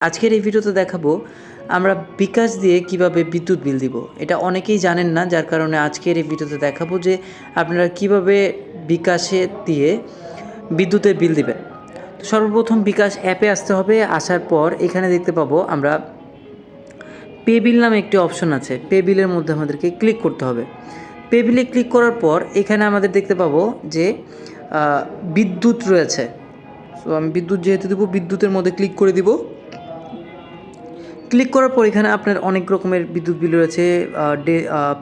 আজকের এই ভিডিওতে দেখাবো আমরা বিকাশ দিয়ে কিভাবে বিদ্যুৎ বিল দিব। এটা অনেকেই জানেন না, যার কারণে আজকের এই ভিডিওতে দেখাবো যে আপনারা কিভাবে বিকাশে দিয়ে বিদ্যুতের বিল দিবেন। তো সর্বপ্রথম বিকাশ অ্যাপে আসতে হবে। আসার পর এখানে দেখতে পাবো আমরা পে বিল নামে একটি অপশন আছে। পে বিলের মধ্যে আমাদেরকে ক্লিক করতে হবে। পে বিলে ক্লিক করার পর এখানে আমাদের দেখতে পাবো যে বিদ্যুৎ রয়েছে। সো আমি বিদ্যুৎ যেহেতু দেবো, বিদ্যুতের মধ্যে ক্লিক করে দিব। ক্লিক করার পর এখানে আপনার অনেক রকমের বিদ্যুৎ বিল রয়েছে,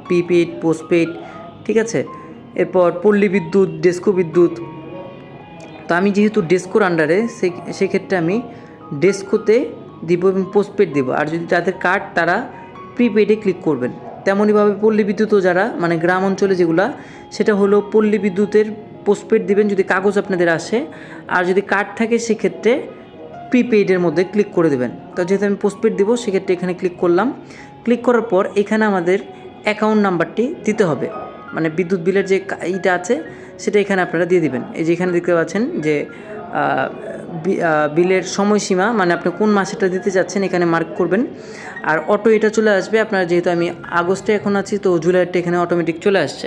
প্রিপেড, পোস্টপেড, ঠিক আছে। এরপর পল্লী বিদ্যুৎ, ডেস্কো বিদ্যুৎ। তো আমি যেহেতু ডেস্কোর আন্ডারে, সেক্ষেত্রে আমি ডেস্কোতে দিব এবং পোস্টপেড দিব। আর যদি তাদের কার্ড, তারা প্রিপেডে ক্লিক করবেন। তেমনইভাবে পল্লী বিদ্যুৎও যারা মানে গ্রাম অঞ্চলে যেগুলা, সেটা হলো পল্লী বিদ্যুতের পোস্টপেড দিবেন যদি কাগজ আপনাদের আসে। আর যদি কার্ড থাকে সেক্ষেত্রে প্রিপেইডের মধ্যে ক্লিক করে দেবেন। তো যেহেতু আমি পোস্টপেড দিব, সেক্ষেত্রে এখানে ক্লিক করলাম। ক্লিক করার পর এখানে আমাদের অ্যাকাউন্ট নাম্বারটি দিতে হবে, মানে বিদ্যুৎ বিলের যে এইটা আছে সেটা এখানে আপনারা দিয়ে দিবেন। এই যে এখানে দেখতে পাচ্ছেন যে বিলের সময়সীমা, মানে আপনি কোন মাসেটা দিতে যাচ্ছেন এখানে মার্ক করবেন। আর অটো এটা চলে আসবে আপনার, যেহেতু আমি আগস্টে এখন আছি, তো জুলাইয়েরটা এখানে অটোমেটিক চলে আসছে।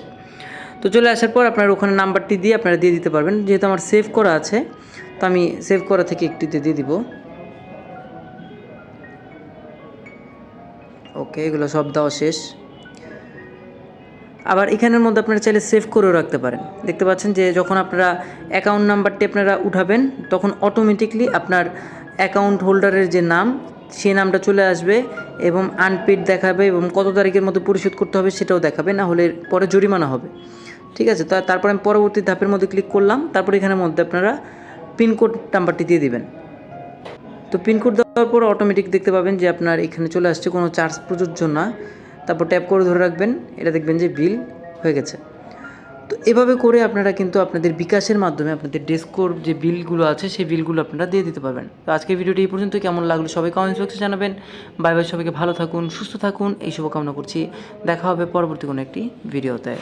তো চলে আসার পর আপনার ওখানে নাম্বারটি দিয়ে আপনারা দিয়ে দিতে পারবেন। যেহেতু আমার সেভ করা আছে, তো আমি সেভ করা থেকে একটিতে দিয়ে দিব। ওকে, এগুলো সব দেওয়া শেষ। আবার এখানের মধ্যে আপনারা চাইলে সেভ করেও রাখতে পারেন। দেখতে পাচ্ছেন যে যখন আপনারা অ্যাকাউন্ট নাম্বারটি আপনারা উঠাবেন, তখন অটোমেটিকলি আপনার অ্যাকাউন্ট হোল্ডারের যে নাম, সেই নামটা চলে আসবে এবং আনপেড দেখাবে এবং কত তারিখের মধ্যে পরিশোধ করতে হবে সেটাও দেখাবে, না হলে পরে জরিমানা হবে। ঠিক আছে, তারপর আমি পরবর্তী ধাপের মধ্যে ক্লিক করলাম। তারপর এখানের মধ্যে আপনারা পিনকোড নাম্বারটি দিয়ে দিবেন। তো পিনকোড দেওয়ার পর অটোমেটিক দেখতে পাবেন যে আপনার এখানে চলে আসছে, কোনো চার্জ প্রযোজ্য না। তারপর ট্যাপ করে ধরে রাখবেন, এটা দেখবেন যে বিল হয়ে গেছে। তো এভাবে করে আপনারা কিন্তু আপনাদের বিকাশের মাধ্যমে আপনাদের ডেস্কোর যে বিলগুলো আছে সেই বিলগুলো আপনারা দিয়ে দিতে পারবেন। তো আজকের ভিডিওটি এই পর্যন্ত। কেমন লাগলো সবাই কমেন্টস বক্সে জানাবেন। বাই বাই, সবাইকে ভালো থাকুন, সুস্থ থাকুন, এই শুভকামনা করছি। দেখা হবে পরবর্তী কোনো একটি ভিডিওতে।